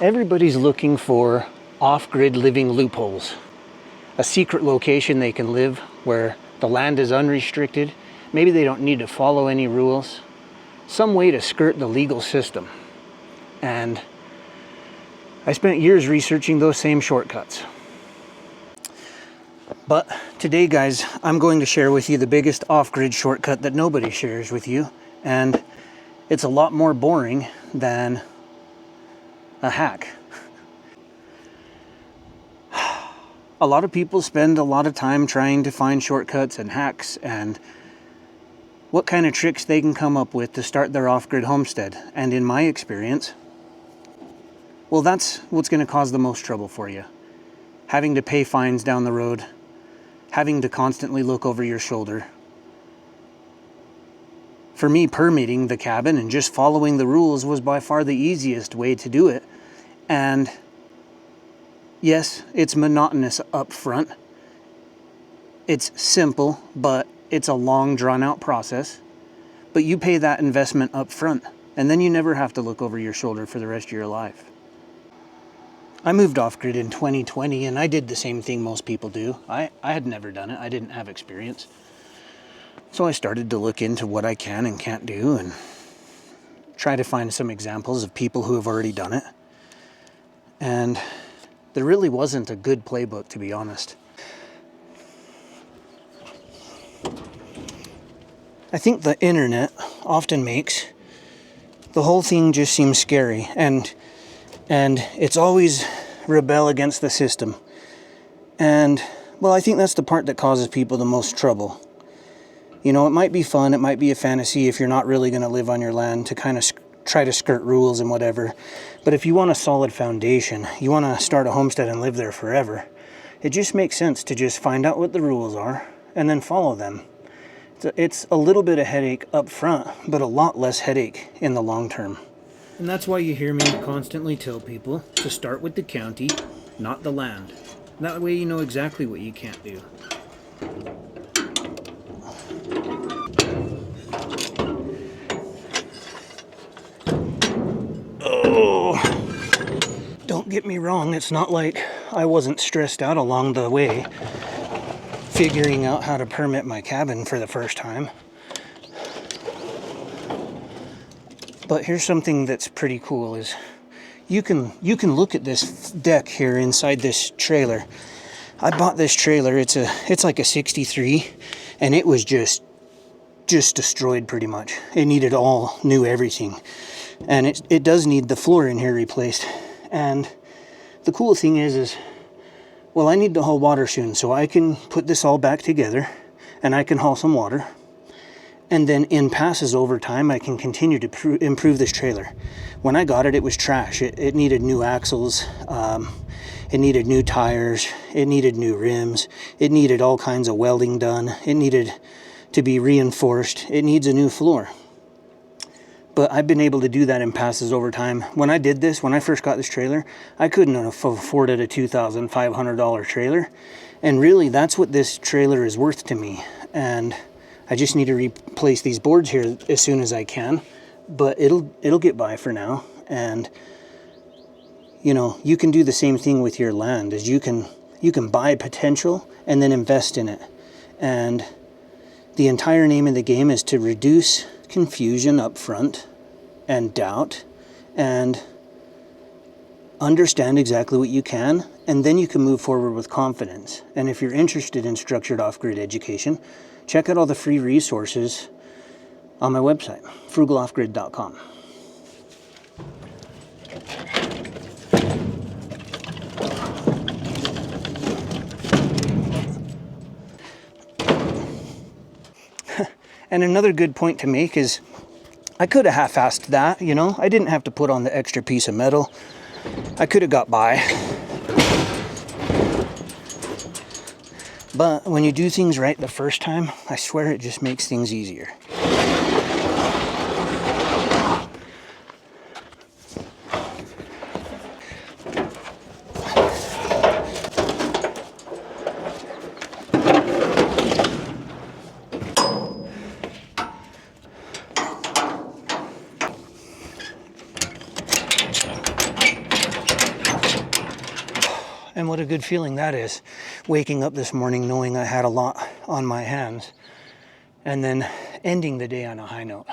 Everybody's looking for off-grid living loopholes. A secret location they can live where the land is unrestricted. Maybe they don't need to follow any rules. Some way to skirt the legal system. And I spent years researching those same shortcuts. But today, guys, I'm going to share with you the biggest off-grid shortcut that nobody shares with you. And it's a lot more boring than a hack. A lot of people spend a lot of time trying to find shortcuts and hacks and what kind of tricks they can come up with to start their off-grid homestead. And in my experience, well, that's what's going to cause the most trouble for you. Having to pay fines down the road, having to constantly look over your shoulder. For me, permitting the cabin and just following the rules was by far the easiest way to do it. And yes, it's monotonous up front. It's simple, but it's a long, drawn-out process. But you pay that investment up front, and then you never have to look over your shoulder for the rest of your life. I moved off-grid in 2020, and I did the same thing most people do. I had never done it. I didn't have experience. So I started to look into what I can and can't do and try to find some examples of people who have already done it. And there really wasn't a good playbook, to be honest. I think the internet often makes the whole thing just seem scary, and it's always rebel against the system. And, well, I think that's the part that causes people the most trouble. You know, it might be fun, it might be a fantasy if you're not really going to live on your land to kind of try to skirt rules and whatever. But if you want a solid foundation, you want to start a homestead and live there forever, it just makes sense to just find out what the rules are and then follow them. It's a little bit of headache up front, but a lot less headache in the long term. And that's why you hear me constantly tell people to start with the county, not the land. That way you know exactly what you can't do. Don't get me wrong, it's not like I wasn't stressed out along the way figuring out how to permit my cabin for the first time. But here's something that's pretty cool is you can look at this deck here inside this trailer. I bought this trailer, it's like a 63, and it was just destroyed pretty much. It needed all new everything. And it does need the floor in here replaced. And the cool thing is, well, I need to haul water soon, so I can put this all back together and I can haul some water. And then in passes over time, I can continue to improve this trailer. When I got it, it was trash. It needed new axles. It needed new tires. It needed new rims. It needed all kinds of welding done. It needed to be reinforced. It needs a new floor. But I've been able to do that in passes over time. When I did this, when I first got this trailer, I couldn't have afforded a $2,500 trailer. And really, that's what this trailer is worth to me. And I just need to replace these boards here as soon as I can. But it'll get by for now. And, you know, you can do the same thing with your land. As you can buy potential and then invest in it. And the entire name of the game is to reduce confusion up front and doubt and understand exactly what you can, and then you can move forward with confidence. And if you're interested in structured off-grid education, check out all the free resources on my website, frugaloffgrid.com. And another good point to make is I could have half-assed that, you know. I didn't have to put on the extra piece of metal. I could have got by. But when you do things right the first time, I swear it just makes things easier. and what a good feeling that is, waking up this morning knowing I had a lot on my hands and then ending the day on a high note.